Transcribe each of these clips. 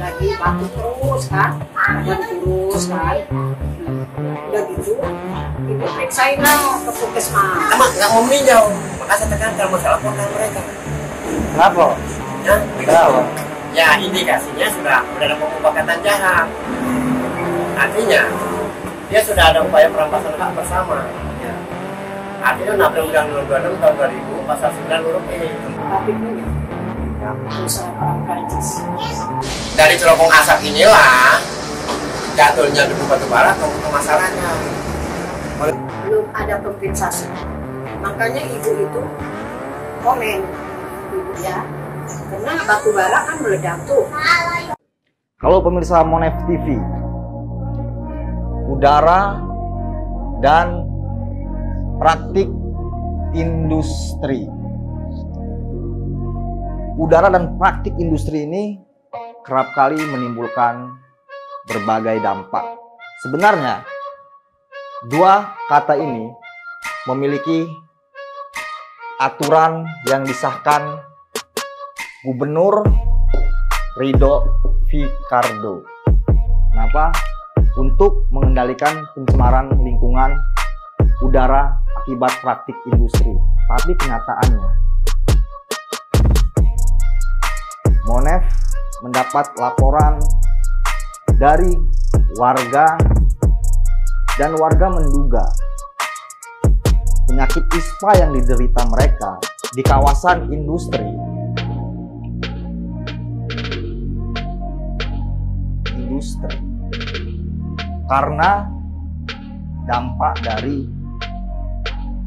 lagi batuk terus kan, badan kurus kan. Udah gitu, ibu periksain lah ke puskesmas. Sama nggak mau meninjau, maka saya tekankan masalah laporkan mereka. Kenapa? Ya, Kenapa? ya indikasinya sudah ada pemufakatan jahat. Artinya dia sudah ada upaya perampasan hak bersama. Ya. Artinya nabrak Undang-Undang 26 tahun 2000 pasal 9 huruf E. Tapi punya perusahaan orang Prancis. Dari cerobong asap inilah jatuhnya debu batubara ke masalahnya. Belum ada kompensasi. Makanya ibu itu komen, ibu ya, karena batubara kan meledak tuh. Halo pemirsa Monev TV, udara dan praktik industri. Udara dan praktik industri ini kerap kali menimbulkan berbagai dampak. Sebenarnya, dua kata ini memiliki aturan yang disahkan Gubernur Ridho Fikardo. Kenapa? Untuk mengendalikan pencemaran lingkungan udara akibat praktik industri. Tapi kenyataannya, Monev mendapat laporan dari warga dan warga menduga penyakit ISPA yang diderita mereka di kawasan industri karena dampak dari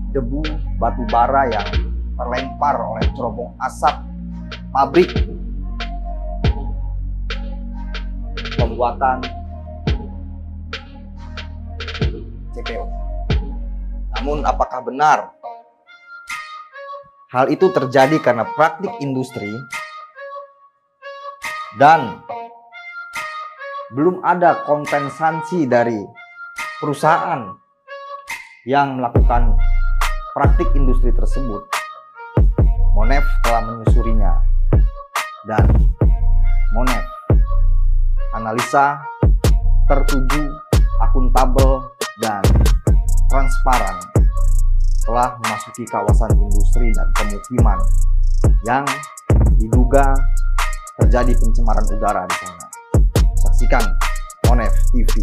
debu batu bara yang terlempar oleh cerobong asap pabrik pembuatan CPO. Namun apakah benar hal itu terjadi karena praktik industri dan belum ada kompensasi dari perusahaan yang melakukan praktik industri tersebut? Monev telah menyusurinya dan Monev analisa tertuju, akuntabel, dan transparan telah memasuki kawasan industri dan pemukiman yang diduga terjadi pencemaran udara di sana. Saksikan Monev TV.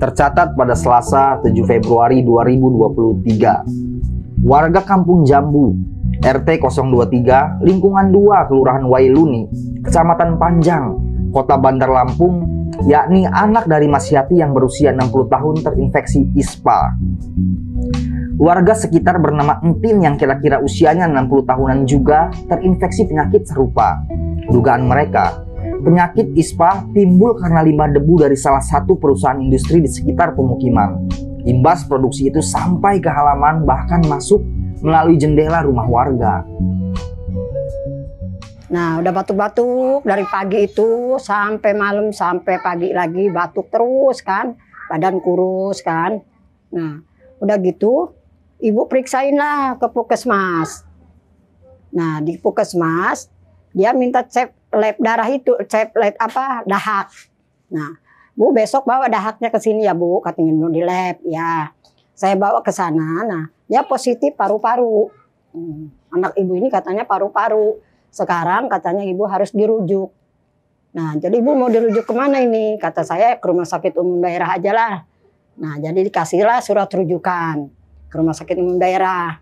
Tercatat pada Selasa 7 Februari 2023, warga Kampung Jambu, RT 023, lingkungan 2, Kelurahan Wailuni, Kecamatan Panjang, Kota Bandar Lampung, yakni anak dari Mas Yati yang berusia 60 tahun terinfeksi ISPA. Warga sekitar bernama Entin yang kira-kira usianya 60 tahunan juga terinfeksi penyakit serupa. Dugaan mereka, penyakit ISPA timbul karena limbah debu dari salah satu perusahaan industri di sekitar pemukiman. Imbas produksi itu sampai ke halaman, bahkan masuk melalui jendela rumah warga. Nah, udah batuk-batuk dari pagi itu sampai malam, sampai pagi lagi batuk terus kan, badan kurus kan. Nah, udah gitu ibu periksain lah ke puskesmas. Nah, di puskesmas dia minta cek lab darah itu, cek lab apa, dahak. Nah, Bu besok bawa dahaknya ke sini ya Bu, katanya di lab ya. Saya bawa ke sana. Nah, dia positif paru-paru. Anak ibu ini katanya paru-paru. Sekarang katanya ibu harus dirujuk. Nah, jadi ibu mau dirujuk kemana ini? Kata saya ke rumah sakit umum daerah aja lah. Nah, jadi dikasihlah surat rujukan ke rumah sakit umum daerah.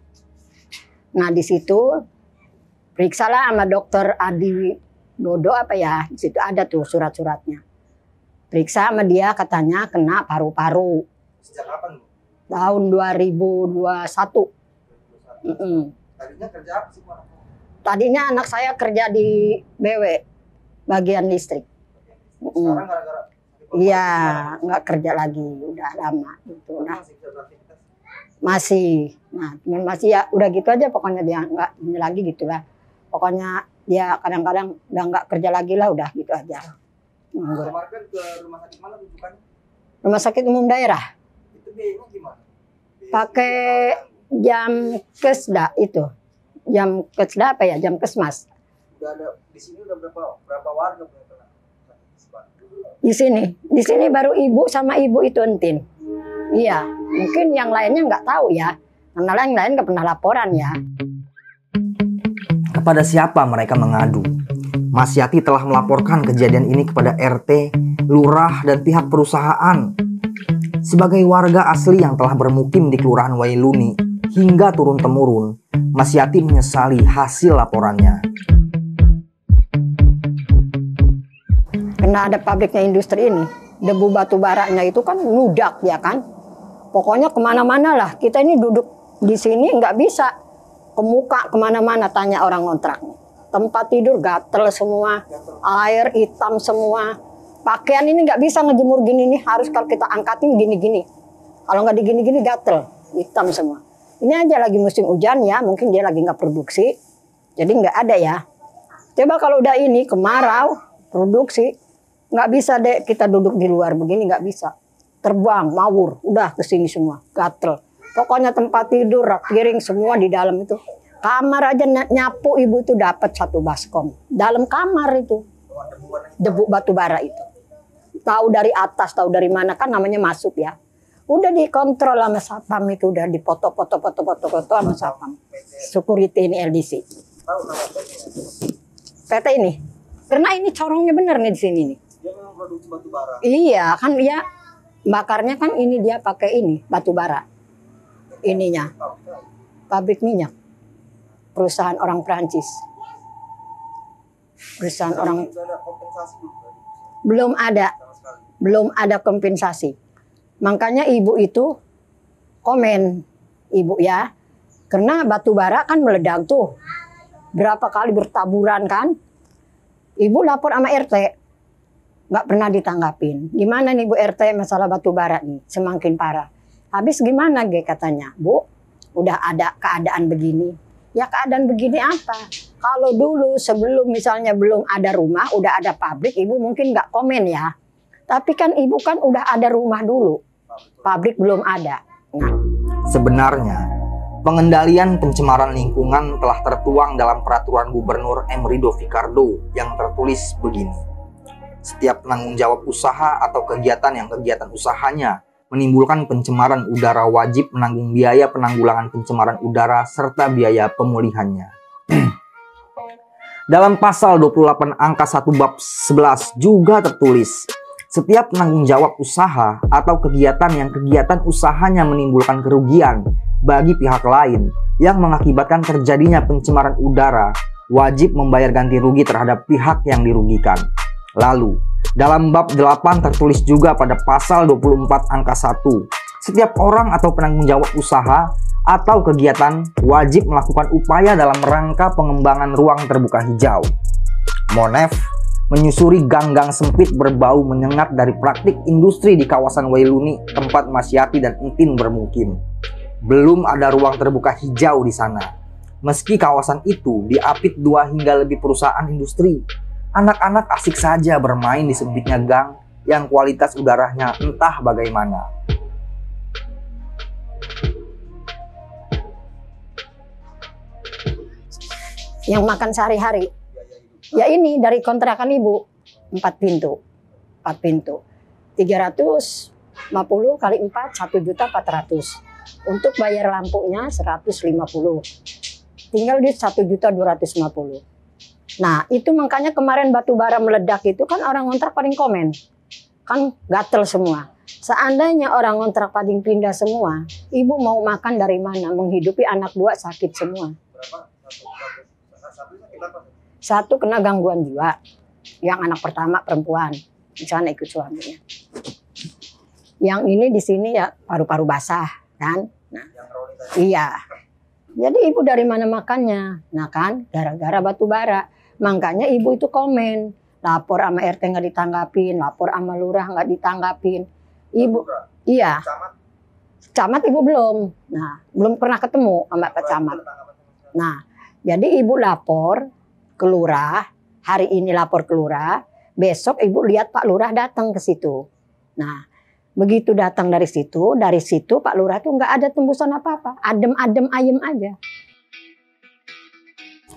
Nah, di situ periksalah sama dokter Adi Dodo apa ya, di situ ada tuh surat-suratnya. Periksa sama dia, katanya kena paru-paru. Sejak kapan? tahun 2021. Tadinya kerja apa sih, Pak? Tadinya anak saya kerja di BW, bagian listrik. Sekarang gara-gara Iya, nggak kerja lagi, udah lama gitu. Nah, masih bisa beraktivitas. masih, nah masih ya udah gitu aja pokoknya dia nggak ini lagi gitulah. Pokoknya dia kadang-kadang udah nggak kerja lagi lah, udah gitu aja. Nganggur. Kemarin ke rumah sakit mana rujukannya? Rumah sakit umum daerah, Itu biayanya gimana? pakai jam kesda itu, jam kesda apa ya, jam kesmas. Udah ada di sini udah berapa warga punya kena? Di sini baru ibu sama ibu itu entin. Iya, mungkin yang lainnya nggak tahu ya, karena yang lain nggak pernah laporan ya. Kepada siapa mereka mengadu? Mas Yati telah melaporkan kejadian ini kepada RT, lurah, dan pihak perusahaan. Sebagai warga asli yang telah bermukim di Kelurahan Wailuni hingga turun-temurun, Mas Yati menyesali hasil laporannya. Karena ada pabriknya industri ini, debu batu baranya itu kan nudak ya kan. Pokoknya kemana-mana lah, kita ini duduk di sini nggak bisa ke muka kemana-mana, tanya orang ngontrak. Tempat tidur gatel semua, air hitam semua. Pakaian ini nggak bisa ngejemur gini nih, harus kalau kita angkatin gini-gini. Kalau nggak digini-gini gatel, hitam semua. Ini aja lagi musim hujan ya, mungkin dia lagi nggak produksi, jadi nggak ada ya. Coba kalau udah ini kemarau, produksi, nggak bisa deh kita duduk di luar begini, nggak bisa. Terbang, mawur, udah kesini semua, gatel. Pokoknya tempat tidur, rak piring semua di dalam itu. Kamar aja nyapu ibu itu dapat 1 baskom. Dalam kamar itu, debu batu bara itu. Tahu dari atas, tahu dari mana kan namanya masuk ya. Udah dikontrol sama satpam itu, udah dipoto-foto sama satpam. Security ini LDC. PT ini. Karena ini corongnya bener nih di sini nih. Dia memang produksi batu bara. Iya, kan dia bakarnya kan ini dia pakai ini batu bara. Ininya. Pabrik minyak. Perusahaan orang Prancis. Perusahaan orang belum ada. Belum ada kompensasi. Makanya ibu itu komen, ibu ya. Karena batu bara kan meledak tuh. Berapa kali bertaburan kan. Ibu lapor sama RT. Nggak pernah ditanggapin. Gimana nih Bu RT masalah batu bara nih, semakin parah. Habis gimana katanya, Bu? Udah ada keadaan begini. Ya keadaan begini apa? Kalau dulu sebelum misalnya belum ada rumah, udah ada pabrik, ibu mungkin nggak komen ya. Tapi kan ibu kan udah ada rumah dulu, pabrik belum ada. Nah. Sebenarnya, pengendalian pencemaran lingkungan telah tertuang dalam peraturan Gubernur M. Rido Fikardo yang tertulis begini. Setiap penanggung jawab usaha atau kegiatan yang kegiatan usahanya menimbulkan pencemaran udara wajib menanggung biaya penanggulangan pencemaran udara serta biaya pemulihannya. Dalam pasal 28 angka 1 bab 11 juga tertulis, setiap penanggung jawab usaha atau kegiatan yang kegiatan usahanya menimbulkan kerugian bagi pihak lain yang mengakibatkan terjadinya pencemaran udara wajib membayar ganti rugi terhadap pihak yang dirugikan. Lalu, dalam bab 8 tertulis juga pada pasal 24 angka 1, setiap orang atau penanggung jawab usaha atau kegiatan wajib melakukan upaya dalam rangka pengembangan ruang terbuka hijau. Monef menyusuri gang-gang sempit berbau menyengat dari praktik industri di kawasan Wailuni tempat Mas Yati dan Entin bermukim. Belum ada ruang terbuka hijau di sana. Meski kawasan itu diapit 2 hingga lebih perusahaan industri, anak-anak asik saja bermain di sempitnya gang yang kualitas udaranya entah bagaimana. Yang makan sehari-hari. Ya ini dari kontrakan ibu 4 pintu. 4 pintu. 350 kali 4 1.400.000. Untuk bayar lampunya 150. Tinggal di 1.250.000. Nah, itu makanya kemarin batu bara meledak itu kan orang ngontrak paling komen. Kan gatel semua. Seandainya orang ngontrak paling pindah semua, ibu mau makan dari mana? Menghidupi anak 2 sakit semua. Satu kena gangguan jiwa. Yang anak pertama perempuan, di sana ikut suaminya. Yang ini di sini ya paru-paru basah, kan. Nah, iya. Jadi ibu dari mana makannya? Nah kan, gara-gara batu bara. Makanya ibu itu komen, lapor sama RT nggak ditanggapin, lapor sama lurah nggak ditanggapin. Ibu, iya. Camat ibu belum. Nah, belum pernah ketemu sama Pak Camat. Nah, jadi ibu lapor ke lurah, hari ini lapor ke lurah, besok ibu lihat Pak Lurah datang ke situ. Nah, begitu datang dari situ Pak Lurah tuh nggak ada tembusan apa-apa, adem-adem ayem aja.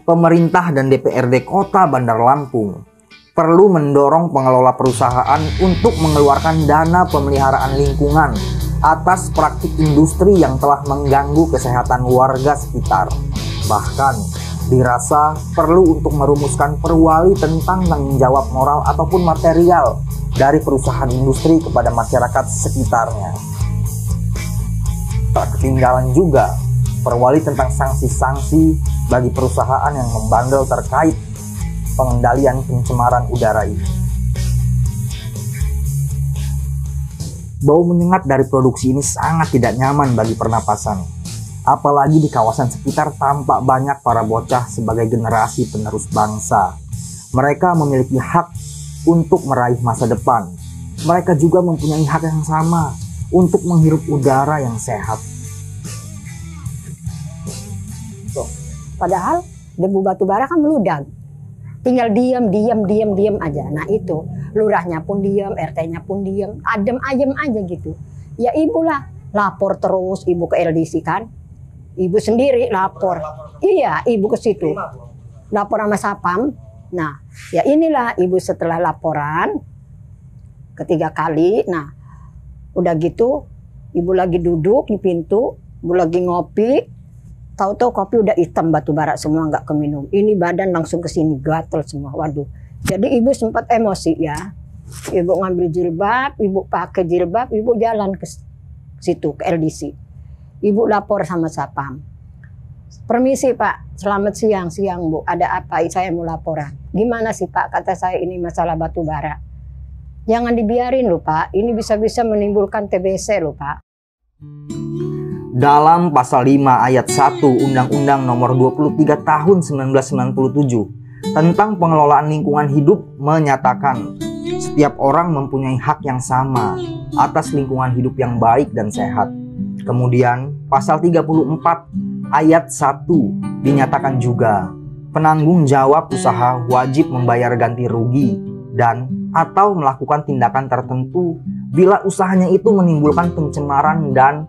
Pemerintah dan DPRD Kota Bandar Lampung perlu mendorong pengelola perusahaan untuk mengeluarkan dana pemeliharaan lingkungan atas praktik industri yang telah mengganggu kesehatan warga sekitar. Bahkan dirasa perlu untuk merumuskan perwali tentang tanggung jawab moral ataupun material dari perusahaan industri kepada masyarakat sekitarnya. Tak ketinggalan juga perwali tentang sanksi-sanksi bagi perusahaan yang membandel terkait pengendalian pencemaran udara ini. Bau menyengat dari produksi ini sangat tidak nyaman bagi pernapasan. Apalagi di kawasan sekitar tampak banyak para bocah sebagai generasi penerus bangsa. Mereka memiliki hak untuk meraih masa depan. Mereka juga mempunyai hak yang sama untuk menghirup udara yang sehat. Padahal debu batu bara kan meludak. Tinggal diam aja. Nah itu, lurahnya pun diam, RT-nya pun diam, adem ayem aja gitu. Ya ibulah lapor terus ibu ke LDC kan. Ibu sendiri lapor. Iya, ibu ke situ. Lapor sama Sapam. Nah, ya inilah ibu setelah laporan ketiga kali. Nah, udah gitu ibu lagi duduk di pintu, ibu lagi ngopi. Tahu-tahu kopi udah hitam batu bara semua, nggak keminum. Ini badan langsung ke sini gatel semua. Waduh. Jadi ibu sempat emosi ya. Ibu ngambil jilbab, ibu pakai jilbab, ibu jalan ke situ ke LDC. Ibu lapor sama Sapam. Permisi Pak, selamat siang Bu. Ada apa? Saya mau laporan. Gimana sih Pak? Kata saya ini masalah batu bara. Jangan dibiarin loh Pak. Ini bisa-bisa menimbulkan TBC loh Pak. Dalam pasal 5 ayat 1 Undang-Undang Nomor 23 Tahun 1997 tentang pengelolaan lingkungan hidup menyatakan setiap orang mempunyai hak yang sama atas lingkungan hidup yang baik dan sehat. Kemudian pasal 34 ayat 1 dinyatakan juga penanggung jawab usaha wajib membayar ganti rugi dan atau melakukan tindakan tertentu bila usahanya itu menimbulkan pencemaran dan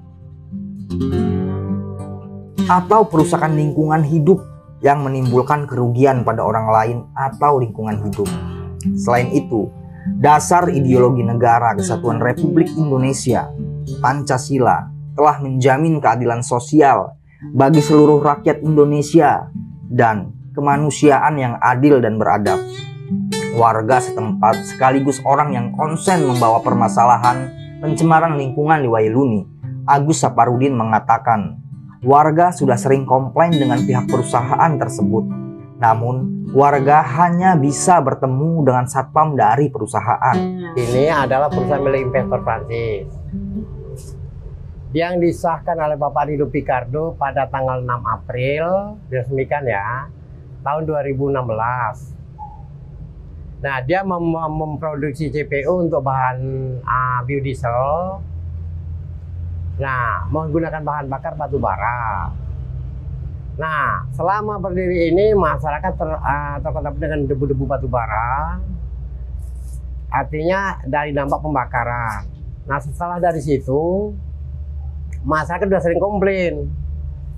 atau perusakan lingkungan hidup yang menimbulkan kerugian pada orang lain atau lingkungan hidup. Selain itu, dasar ideologi negara Kesatuan Republik Indonesia, Pancasila, telah menjamin keadilan sosial bagi seluruh rakyat Indonesia dan kemanusiaan yang adil dan beradab. Warga setempat sekaligus orang yang konsen membawa permasalahan pencemaran lingkungan di Wailuni, Agus Saparudin mengatakan, warga sudah sering komplain dengan pihak perusahaan tersebut. Namun, warga hanya bisa bertemu dengan satpam dari perusahaan. Ini adalah perusahaan milik investor Prancis yang disahkan oleh Bapak Rido Picardo pada tanggal 6 April, diresmikan ya, tahun 2016. Nah, dia memproduksi CPO untuk bahan biodiesel. Nah, menggunakan bahan bakar batu bara. Nah, selama berdiri ini masyarakat terkontaminasi dengan debu-debu batu bara. Artinya dari dampak pembakaran. Nah, setelah dari situ masyarakat sudah sering komplain,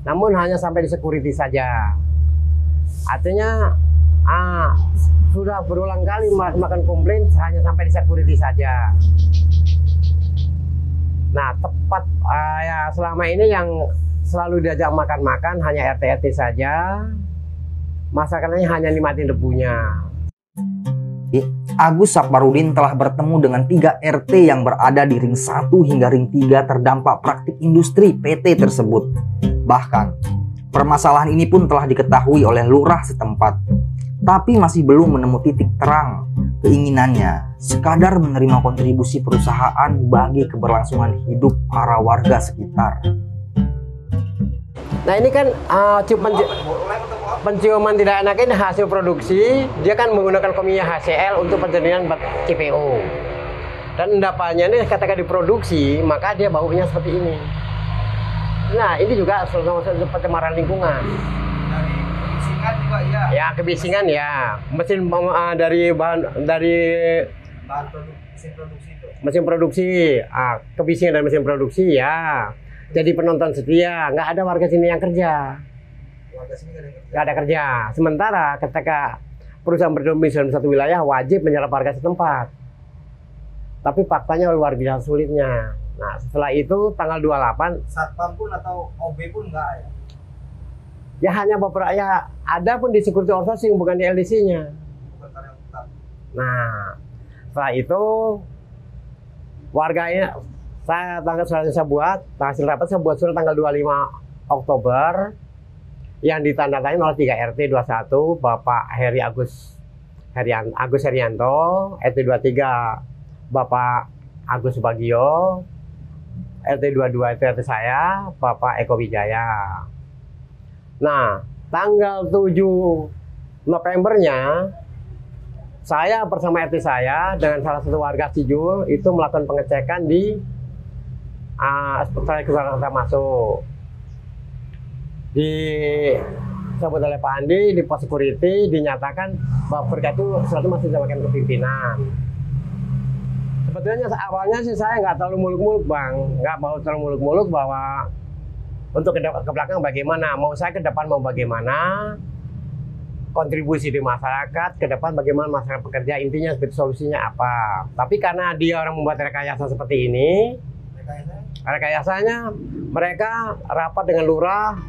namun hanya sampai di security saja. Artinya sudah berulang kali makan komplain hanya sampai di security saja. Nah, tepat ya selama ini yang selalu diajak makan-makan hanya RT-RT saja. Masyarakatnya hanya nikmatin debunya. Agus Saparudin telah bertemu dengan 3 RT yang berada di ring 1 hingga ring 3 terdampak praktik industri PT tersebut. Bahkan, permasalahan ini pun telah diketahui oleh lurah setempat. Tapi masih belum menemu titik terang Keinginannya sekadar menerima kontribusi perusahaan bagi keberlangsungan hidup para warga sekitar. Nah ini kan penciuman tidak enak ini hasil produksi, dia kan menggunakan komia HCl untuk pencernian CPO. Dan endapannya ini ketika diproduksi, maka dia baunya seperti ini. Nah ini juga pencemaran lingkungan. Dari kebisingan juga ya? Ya kebisingan ya. Mesin dari mesin produksi, kebisingan dari mesin produksi ya. Jadi penonton setia, nggak ada warga sini yang kerja. Warga sini nggak ada kerja. Sementara ketika perusahaan berdomisili dalam satu wilayah wajib menyerap warga setempat. Tapi faktanya luar biasa sulitnya. Nah setelah itu tanggal 28 Satpam pun atau OB pun nggak ya? Ya hanya beberapa ya ada pun di security outsourcing bukan di LDC-nya. Nah setelah itu warganya saya buat hasil rapat, saya buat surat tanggal 25 Oktober yang ditandatangani oleh 3 RT 21 Bapak Heri Agus Herianto, RT 23 Bapak Agus Bagio, RT 22 itu RT saya Bapak Eko Wijaya. Nah tanggal 7 Novembernya saya bersama RT saya dengan salah satu warga Cijul itu melakukan pengecekan di seperti kita masuk di sebut oleh Pak Andi di pos security dinyatakan bahwa berkat itu sesuatu masih disampaikan ke pimpinan. Sebetulnya awalnya sih saya nggak terlalu muluk-muluk bang, nggak mau terlalu muluk-muluk bahwa untuk ke belakang bagaimana, mau saya ke depan mau bagaimana, kontribusi di masyarakat ke depan bagaimana masyarakat bekerja, intinya seperti solusinya apa. Tapi karena dia orang membuat rekayasa seperti ini, rekayasanya mereka rapat dengan lurah.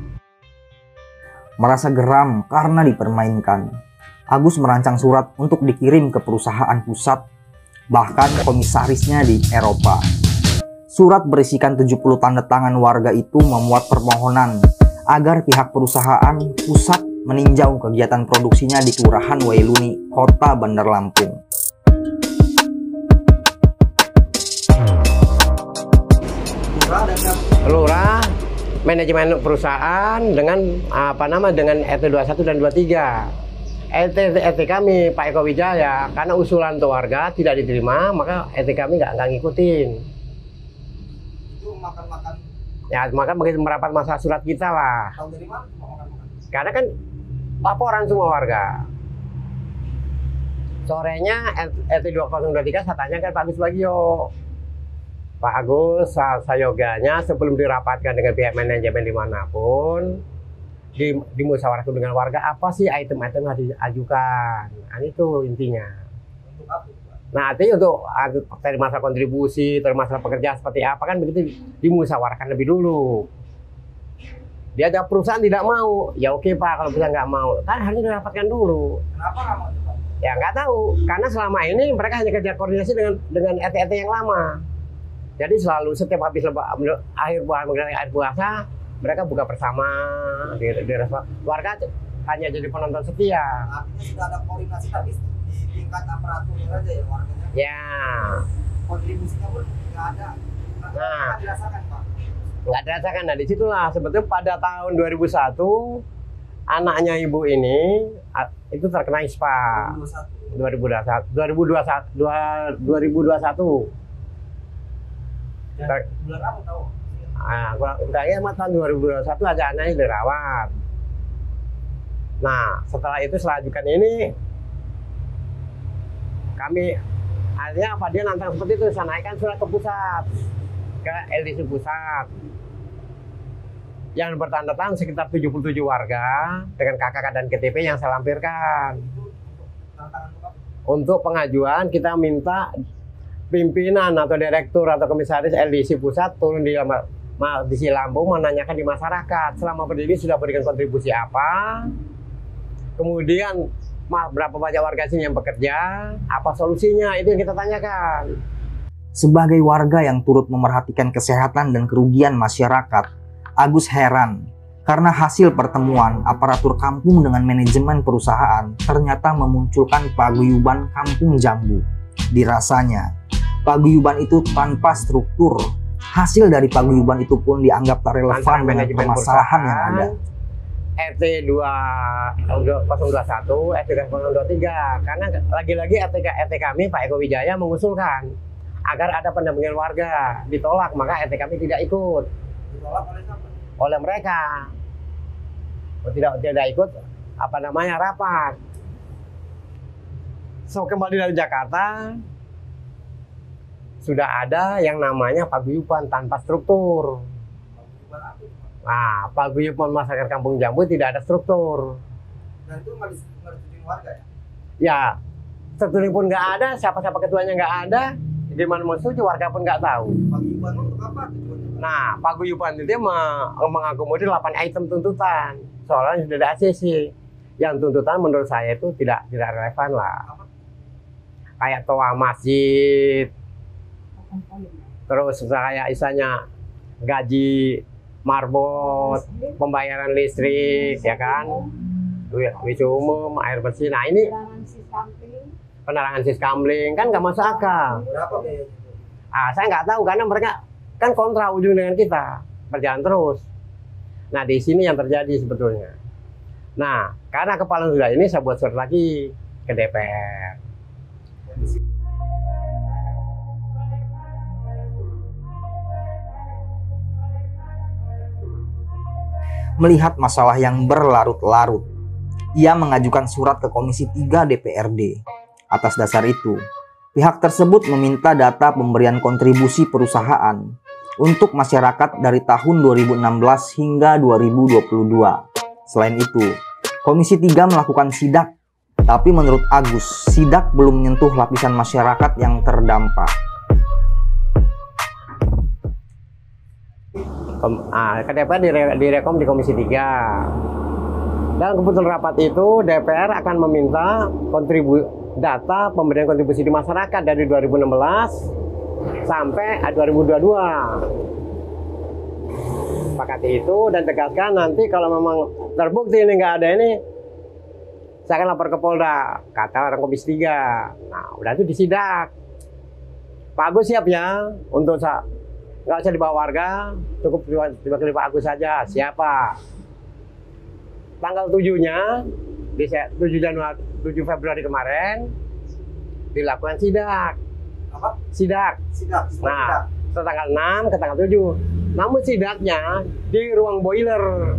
Merasa geram karena dipermainkan, Agus merancang surat untuk dikirim ke perusahaan pusat, bahkan komisarisnya di Eropa. Surat berisikan 70 tanda tangan warga itu memuat permohonan agar pihak perusahaan pusat meninjau kegiatan produksinya di Kelurahan Wailuni, Kota Bandar Lampung. Lurah, manajemen perusahaan dengan dengan RT 21 dan 23. RT kami Pak Eko Wijaya karena usulan untuk warga tidak diterima, maka RT kami nggak ngikutin. Itu makan-makan. Ya, maka begitu merapat masalah surat kita lah. Tahu dari mana makan-makan? Karena kan laporan semua warga. Sorenya RT 2023 saya tanyakan Pak Agus Bagio. Pak Agus, sayoganya sebelum dirapatkan dengan pihak manajemen dimanapun, dimusyawarahkan dengan warga, apa sih item-item yang harus diajukan? Nah, itu intinya. Untuk apa? Nah, artinya untuk dari masalah kontribusi, dari masalah pekerjaan seperti apa, kan begitu dimusyawarahkan lebih dulu. Dia ada perusahaan tidak mau, ya oke Pak, kalau perusahaan nggak mau, kan harus dirapatkan dulu. Kenapa nggak mau? Ya nggak tahu, karena selama ini mereka hanya kerja koordinasi dengan RT-RT yang lama. Jadi selalu setiap habis akhir puasa, mereka buka bersama di restoran. Warga hanya jadi penonton setia. Artinya sudah ada koordinasi tapi di tingkat aparatur aja ya warganya. Ya. Kontribusinya pun nggak ada. Nah, nggak dirasakan Pak. Nggak dirasakan. Nah disitulah sebetulnya pada tahun 2001 anaknya ibu ini itu terkena ISPA. 2021. Bulan apa tahu? Kurangnya tahun 2021 aja anaknya dirawat. Nah setelah itu selanjutnya ini kami akhirnya apa dia nantang seperti itu, saya naikkan surat ke pusat, ke LDC pusat yang bertanda tangan sekitar 77 warga dengan KKK dan KTP yang saya lampirkan. Untuk pengajuan kita minta pimpinan atau direktur atau komisaris LDC pusat turun di Lampung menanyakan di masyarakat selama berdiri sudah berikan kontribusi apa, kemudian berapa banyak warga sini yang bekerja, apa solusinya, itu yang kita tanyakan. Sebagai warga yang turut memerhatikan kesehatan dan kerugian masyarakat, Agus heran Karena hasil pertemuan aparatur kampung dengan manajemen perusahaan ternyata memunculkan paguyuban Kampung Jambu. Dirasanya, paguyuban itu tanpa struktur. Hasil dari paguyuban itu pun dianggap tak relevan dengan permasalahan yang ada. RT 2021, RT 023, karena lagi-lagi RT kami Pak Eko Wijaya mengusulkan agar ada pendampingan warga, ditolak, maka RT kami tidak ikut. Ditolak oleh siapa? Oleh mereka. Tidak ikut rapat. So kembali dari Jakarta sudah ada yang namanya paguyuban tanpa struktur. Nah, paguyuban masyarakat Kampung Jambu tidak ada struktur. Dan itu nggak disetujui warga ya? Ya, strukturnya pun nggak ada, siapa-siapa ketuanya nggak ada, gimana mau setuju, warga pun nggak tahu. Paguyuban untuk apa tujuannya? Nah, paguyuban itu mengakomodir 8 item tuntutan. Soalnya sudah ada ACC. Yang tuntutan menurut saya itu tidak relevan lah. Kayak toa masjid, terus kayak isanya gaji marbot, pembayaran listrik, ya kan, WC umum, air bersih. Nah ini penerangan siskamling kan nggak masuk akal. Berapa biayanya? Saya nggak tahu karena mereka kan kontra ujung dengan kita, berjalan terus. Nah di sini yang terjadi sebetulnya. Nah karena kepala sudah ini, saya buat surat lagi ke DPR. Melihat masalah yang berlarut-larut, ia mengajukan surat ke Komisi 3 DPRD. Atas dasar itu, pihak tersebut meminta data pemberian kontribusi perusahaan untuk masyarakat dari tahun 2016 hingga 2022. Selain itu, Komisi 3 melakukan sidak, tapi menurut Agus, sidak belum menyentuh lapisan masyarakat yang terdampak. Ke DPR direkom di Komisi 3. Dalam keputusan rapat itu, DPR akan meminta data pemberian kontribusi di masyarakat dari 2016 sampai 2022. Sepakati itu dan tegaskan nanti kalau memang terbukti ini nggak ada ini, saya akan lapor ke Polda, kata orang Komisi 3. Nah, udah itu disidak. Pak Agus siap ya untuk nggak usah dibawa warga, cukup diwakili Pak Agus saja. Siapa? Tanggal 7-nya, 7 Februari kemarin, dilakukan sidak. Apa? Sidak. Nah, tanggal 6 ke tanggal 7. Namun sidaknya di ruang boiler,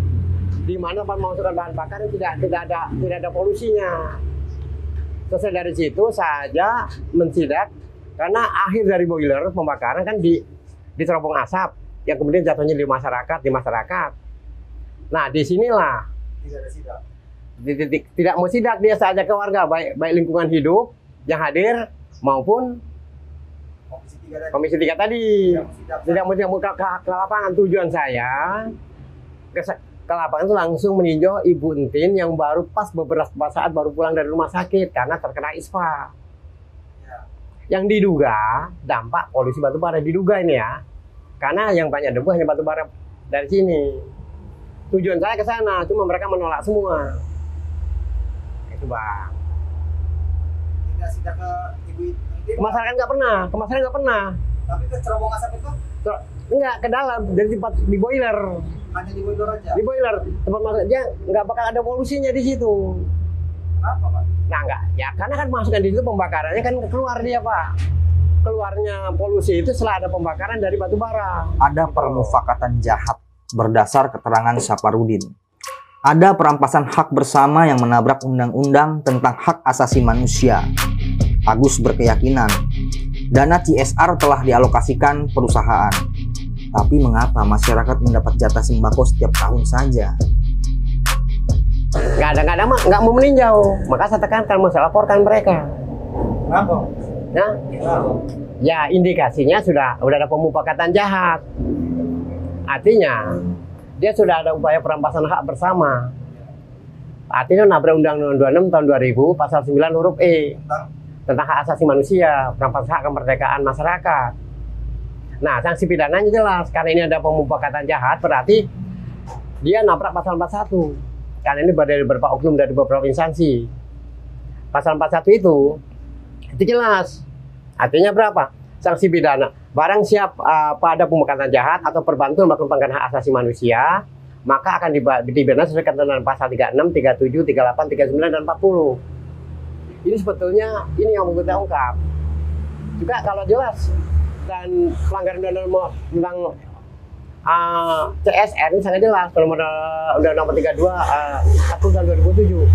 di mana pemasukan bahan bakar tidak ada polusinya. Selesai dari situ saja mensidak, karena akhir dari boiler pembakaran kan diterobong asap yang kemudian jatuhnya di masyarakat. Nah, disinilah tidak mau sidak, dia saja ke warga, baik lingkungan hidup yang hadir maupun Komisi 3 tadi. Tidak mau ke lapangan. Tujuan saya ke lapangan itu langsung meninjau Ibu Entin yang baru beberapa saat baru pulang dari rumah sakit karena terkena ISPA. Yang diduga dampak polusi batubara, diduga ini ya. Karena yang banyak debu hanya batubara dari sini. Tujuan saya ke sana, cuma mereka menolak semua. Itu Bang. Tidak sidak ke Ibu Entin? Masyarakat nggak pernah. Tapi ke cerobong asap itu? Enggak, ke dalam, dari tempat di boiler. Hanya di boiler aja? Di boiler, tempat masuknya nggak bakal ada polusinya di situ. Kenapa Pak? Nah enggak, ya karena kan masukan di situ pembakarannya kan keluar dia Pak. Keluarnya polusi itu setelah ada pembakaran dari batu bara. Ada permufakatan jahat berdasar keterangan Saparudin. Ada perampasan hak bersama yang menabrak undang-undang tentang hak asasi manusia. Agus berkeyakinan dana CSR telah dialokasikan perusahaan. Tapi mengapa masyarakat mendapat jatah sembako setiap tahun saja? Nggak mau meninjau. Maka saya tekankan, mau saya laporkan mereka. Kenapa? Ya indikasinya sudah ada pemufakatan jahat. Artinya dia sudah ada upaya perampasan hak bersama. Artinya nabrak Undang-Undang 26 tahun 2000 pasal 9 huruf E tentang hak asasi manusia, perampasan hak kemerdekaan masyarakat. Nah, sanksi pidananya jelas karena ini ada pemufakatan jahat, berarti dia nabrak pasal 41. Karena ini dari beberapa oknum dari beberapa instansi. Pasal 41 itu jelas. Artinya berapa? Sanksi pidana. Barang siap pada pembukaan jahat atau perbantuan melakukan pelanggaran hak asasi manusia, maka akan dipidana sesuai ketentuan pasal 36, 37, 38, 39, dan 40. Ini sebetulnya ini yang mau kita ungkap. Juga kalau jelas dan pelanggaran undang-undang tentang CSR ini sangat jelas. Kalau Undang-Undang Nomor 32 tahun 2007.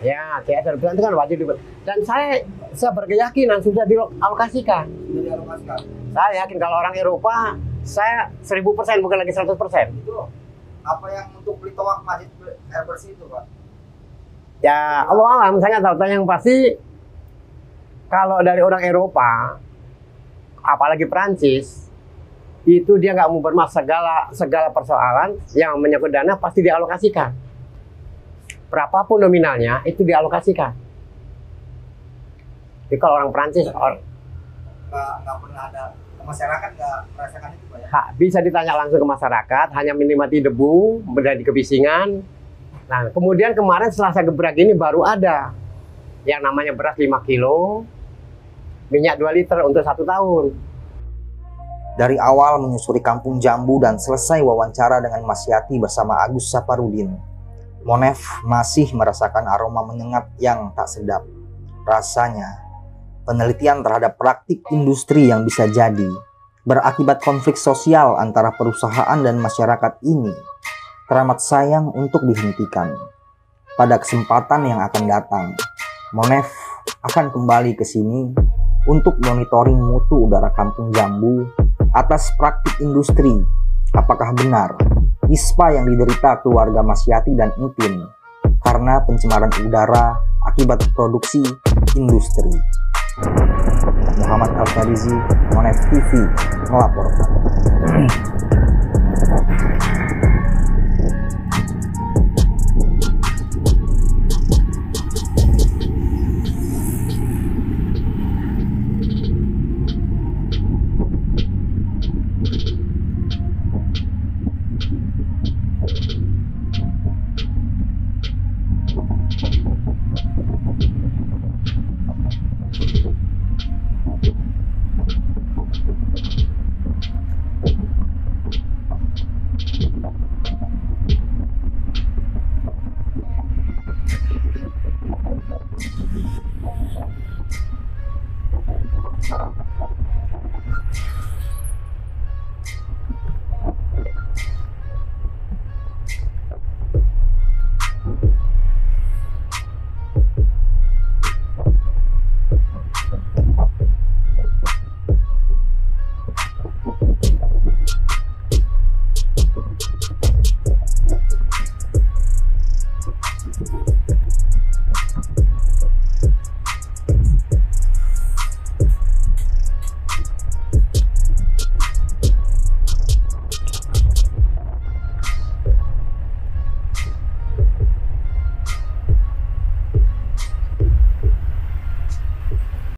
Ya, CSR itu kan wajib dan saya berkeyakinan sudah dialokasikan. Saya yakin kalau orang Eropa, saya 1000% bukan lagi 100%. Itu apa yang untuk beli toak masjid air bersih itu, Pak? Ya, Allah alam, saya nggak tahu. Yang pasti kalau dari orang Eropa, apalagi Prancis, itu dia nggak mau bermasalah segala persoalan yang menyangkut dana pasti dialokasikan. Berapapun nominalnya itu dialokasikan. Jadi kalau orang Prancis Nggak pernah ada masyarakat nggak merasakan itu, Pak, ya? Bisa ditanya langsung ke masyarakat, hanya menikmati debu, berada di kebisingan. Nah, kemudian kemarin setelah saya gebrak ini baru ada yang namanya beras 5 kilo, minyak 2 liter untuk 1 tahun. Dari awal menyusuri Kampung Jambu dan selesai wawancara dengan Mas Yati bersama Agus Saparudin, Monef masih merasakan aroma menyengat yang tak sedap. Rasanya, penelitian terhadap praktik industri yang bisa jadi berakibat konflik sosial antara perusahaan dan masyarakat ini teramat sayang untuk dihentikan. Pada kesempatan yang akan datang, Monef akan kembali ke sini untuk monitoring mutu udara Kampung Jambu atas praktik industri. Apakah benar ISPA yang diderita keluarga Mas Yati dan Entin karena pencemaran udara akibat produksi industri? Muhammad Al-Farizi, Monef TV melaporkan.